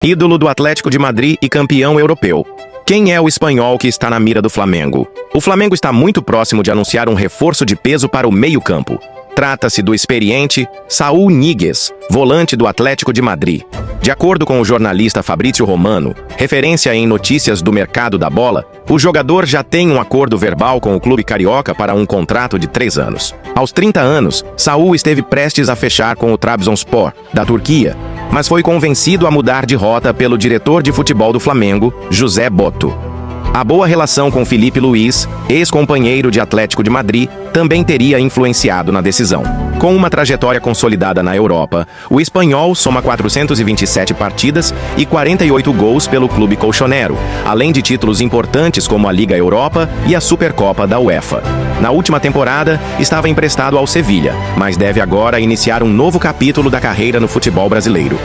Ídolo do Atlético de Madrid e campeão europeu. Quem é o espanhol que está na mira do Flamengo? O Flamengo está muito próximo de anunciar um reforço de peso para o meio-campo. Trata-se do experiente Saúl Ñíguez, volante do Atlético de Madrid. De acordo com o jornalista Fabrício Romano, referência em notícias do mercado da bola, o jogador já tem um acordo verbal com o clube carioca para um contrato de 3 anos. Aos 30 anos, Saúl esteve prestes a fechar com o Trabzonspor, da Turquia, mas foi convencido a mudar de rota pelo diretor de futebol do Flamengo, José Botto. A boa relação com Filipe Luís, ex-companheiro de Atlético de Madrid, também teria influenciado na decisão. Com uma trajetória consolidada na Europa, o espanhol soma 427 partidas e 48 gols pelo clube colchonero, além de títulos importantes como a Liga Europa e a Supercopa da UEFA. Na última temporada, estava emprestado ao Sevilha, mas deve agora iniciar um novo capítulo da carreira no futebol brasileiro.